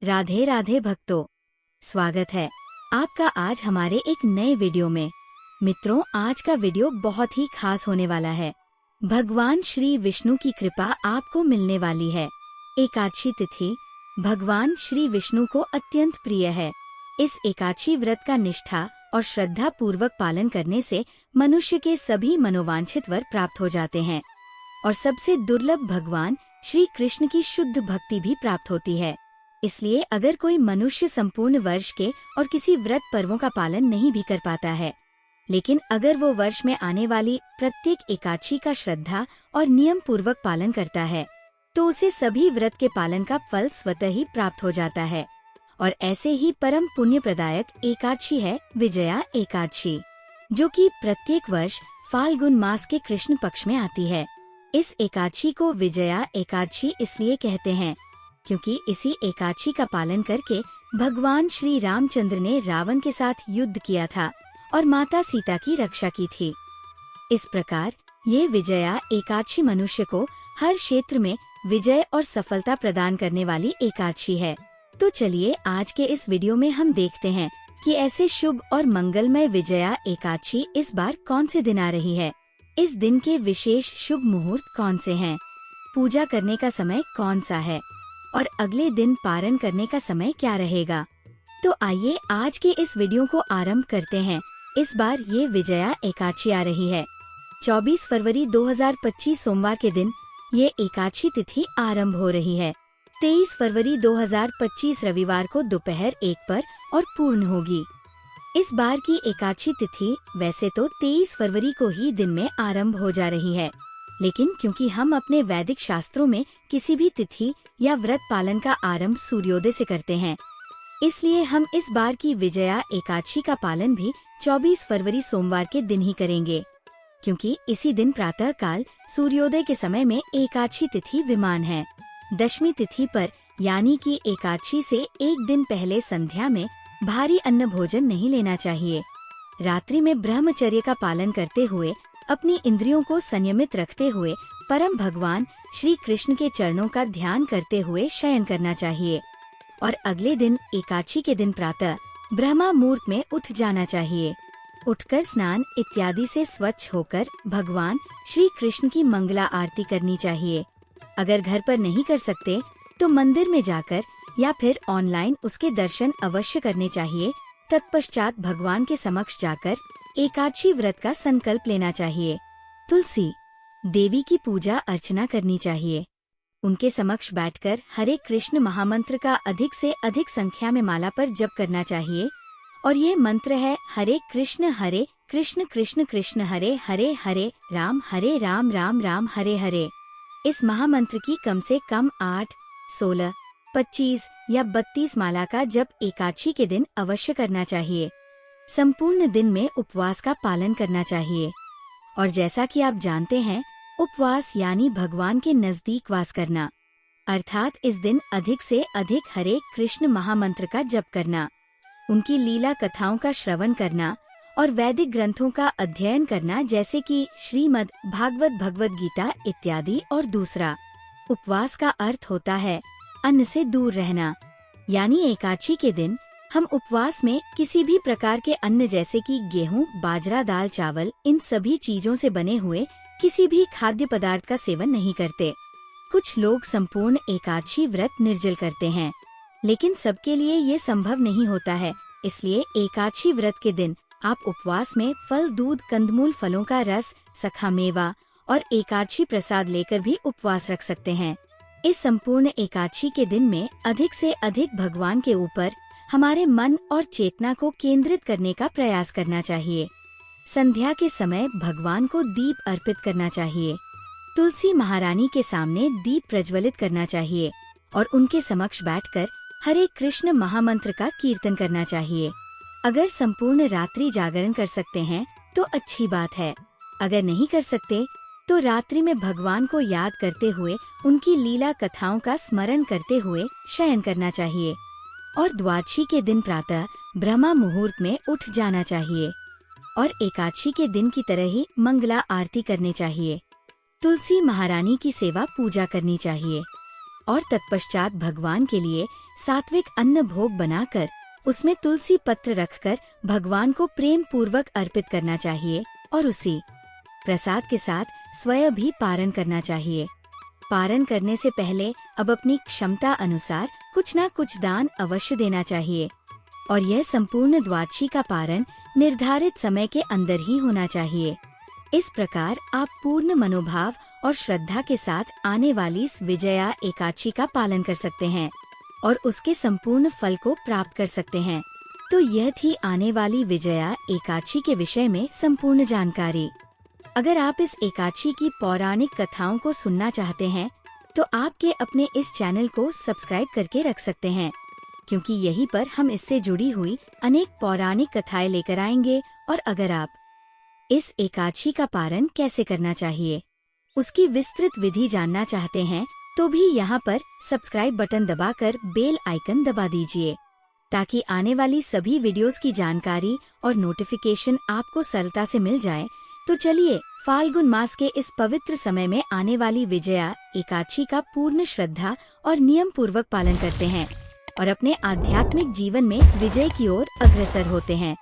राधे राधे भक्तों, स्वागत है आपका आज हमारे एक नए वीडियो में। मित्रों, आज का वीडियो बहुत ही खास होने वाला है। भगवान श्री विष्णु की कृपा आपको मिलने वाली है। एकादशी तिथि भगवान श्री विष्णु को अत्यंत प्रिय है। इस एकादशी व्रत का निष्ठा और श्रद्धा पूर्वक पालन करने से मनुष्य के सभी मनोवांछित वर प्राप्त हो जाते हैं और सबसे दुर्लभ भगवान श्री कृष्ण की शुद्ध भक्ति भी प्राप्त होती है। इसलिए अगर कोई मनुष्य संपूर्ण वर्ष के और किसी व्रत पर्वों का पालन नहीं भी कर पाता है, लेकिन अगर वो वर्ष में आने वाली प्रत्येक एकादशी का श्रद्धा और नियम पूर्वक पालन करता है, तो उसे सभी व्रत के पालन का फल स्वतः ही प्राप्त हो जाता है। और ऐसे ही परम पुण्य प्रदायक एकादशी है विजया एकादशी, जो कि प्रत्येक वर्ष फाल्गुन मास के कृष्ण पक्ष में आती है। इस एकादशी को विजया एकादशी इसलिए कहते हैं क्योंकि इसी एकादशी का पालन करके भगवान श्री रामचंद्र ने रावण के साथ युद्ध किया था और माता सीता की रक्षा की थी। इस प्रकार ये विजया एकादशी मनुष्य को हर क्षेत्र में विजय और सफलता प्रदान करने वाली एकादशी है। तो चलिए आज के इस वीडियो में हम देखते हैं कि ऐसे शुभ और मंगलमय विजया एकादशी इस बार कौन से दिन आ रही है। इस दिन के विशेष शुभ मुहूर्त कौन से हैं? पूजा करने का समय कौन सा है और अगले दिन पारण करने का समय क्या रहेगा? तो आइए आज के इस वीडियो को आरंभ करते हैं। इस बार ये विजया एकादशी आ रही है 24 फरवरी 2025 सोमवार के दिन ये एकादशी तिथि आरंभ हो रही है। 23 फरवरी 2025 रविवार को दोपहर 1 पर और पूर्ण होगी। इस बार की एकादशी तिथि वैसे तो 23 फरवरी को ही दिन में आरंभ हो जा रही है, लेकिन क्योंकि हम अपने वैदिक शास्त्रों में किसी भी तिथि या व्रत पालन का आरंभ सूर्योदय से करते हैं, इसलिए हम इस बार की विजया एकादशी का पालन भी 24 फरवरी सोमवार के दिन ही करेंगे, क्योंकि इसी दिन प्रातः काल सूर्योदय के समय में एकादशी तिथि विमान है। दशमी तिथि पर यानी कि एकादशी से एक दिन पहले संध्या में भारी अन्न भोजन नहीं लेना चाहिए। रात्रि में ब्रह्मचर्य का पालन करते हुए अपनी इंद्रियों को संयमित रखते हुए परम भगवान श्री कृष्ण के चरणों का ध्यान करते हुए शयन करना चाहिए और अगले दिन एकादशी के दिन प्रातः ब्रह्मा मुहूर्त में उठ जाना चाहिए। उठकर स्नान इत्यादि से स्वच्छ होकर भगवान श्री कृष्ण की मंगला आरती करनी चाहिए। अगर घर पर नहीं कर सकते तो मंदिर में जाकर या फिर ऑनलाइन उसके दर्शन अवश्य करने चाहिए। तत्पश्चात भगवान के समक्ष जाकर एकादशी व्रत का संकल्प लेना चाहिए। तुलसी देवी की पूजा अर्चना करनी चाहिए। उनके समक्ष बैठकर हरे कृष्ण महामंत्र का अधिक से अधिक संख्या में माला पर जप करना चाहिए और ये मंत्र है हरे कृष्ण कृष्ण कृष्ण हरे हरे हरे राम राम हरे हरे। इस महामंत्र की कम से कम 8, 16, 25 या 32 माला का जप एकादशी के दिन अवश्य करना चाहिए। संपूर्ण दिन में उपवास का पालन करना चाहिए और जैसा कि आप जानते हैं, उपवास यानी भगवान के नजदीक वास करना, अर्थात इस दिन अधिक से अधिक हरे कृष्ण महामंत्र का जप करना, उनकी लीला कथाओं का श्रवण करना और वैदिक ग्रंथों का अध्ययन करना जैसे कि श्रीमद् भागवत, भगवद गीता इत्यादि। और दूसरा, उपवास का अर्थ होता है अन्न से दूर रहना, यानी एकादशी के दिन हम उपवास में किसी भी प्रकार के अन्न जैसे कि गेहूं, बाजरा, दाल, चावल, इन सभी चीजों से बने हुए किसी भी खाद्य पदार्थ का सेवन नहीं करते। कुछ लोग संपूर्ण एकादशी व्रत निर्जल करते हैं, लेकिन सबके लिए ये संभव नहीं होता है। इसलिए एकादशी व्रत के दिन आप उपवास में फल, दूध, कंदमूल, फलों का रस, सखा मेवा और एकादशी प्रसाद लेकर भी उपवास रख सकते हैं। इस संपूर्ण एकादशी के दिन में अधिक से अधिक भगवान के ऊपर हमारे मन और चेतना को केंद्रित करने का प्रयास करना चाहिए। संध्या के समय भगवान को दीप अर्पित करना चाहिए। तुलसी महारानी के सामने दीप प्रज्वलित करना चाहिए और उनके समक्ष बैठकर हरे कृष्ण महामंत्र का कीर्तन करना चाहिए। अगर संपूर्ण रात्रि जागरण कर सकते हैं तो अच्छी बात है। अगर नहीं कर सकते तो रात्रि में भगवान को याद करते हुए उनकी लीला कथाओं का स्मरण करते हुए शयन करना चाहिए और द्वादशी के दिन प्रातः ब्रह्मा मुहूर्त में उठ जाना चाहिए और एकादशी के दिन की तरह ही मंगला आरती करनी चाहिए। तुलसी महारानी की सेवा पूजा करनी चाहिए और तत्पश्चात भगवान के लिए सात्विक अन्न भोग बनाकर उसमें तुलसी पत्र रखकर भगवान को प्रेम पूर्वक अर्पित करना चाहिए और उसी प्रसाद के साथ स्वयं भी पारण करना चाहिए। पारण करने से पहले अब अपनी क्षमता अनुसार कुछ न कुछ दान अवश्य देना चाहिए और यह संपूर्ण द्वादशी का पारण निर्धारित समय के अंदर ही होना चाहिए। इस प्रकार आप पूर्ण मनोभाव और श्रद्धा के साथ आने वाली इस विजया एकादशी का पालन कर सकते हैं और उसके संपूर्ण फल को प्राप्त कर सकते हैं। तो यह थी आने वाली विजया एकादशी के विषय में संपूर्ण जानकारी। अगर आप इस एकादशी की पौराणिक कथाओं को सुनना चाहते हैं तो आपके अपने इस चैनल को सब्सक्राइब करके रख सकते हैं, क्योंकि यहीं पर हम इससे जुड़ी हुई अनेक पौराणिक कथाएं लेकर आएंगे। और अगर आप इस एकादशी का पारण कैसे करना चाहिए उसकी विस्तृत विधि जानना चाहते हैं तो भी यहाँ पर सब्सक्राइब बटन दबाकर बेल आइकन दबा दीजिए, ताकि आने वाली सभी वीडियोस की जानकारी और नोटिफिकेशन आपको सरलता से मिल जाए। तो चलिए फाल्गुन मास के इस पवित्र समय में आने वाली विजया एकादशी का पूर्ण श्रद्धा और नियम पूर्वक पालन करते हैं और अपने आध्यात्मिक जीवन में विजय की ओर अग्रसर होते हैं।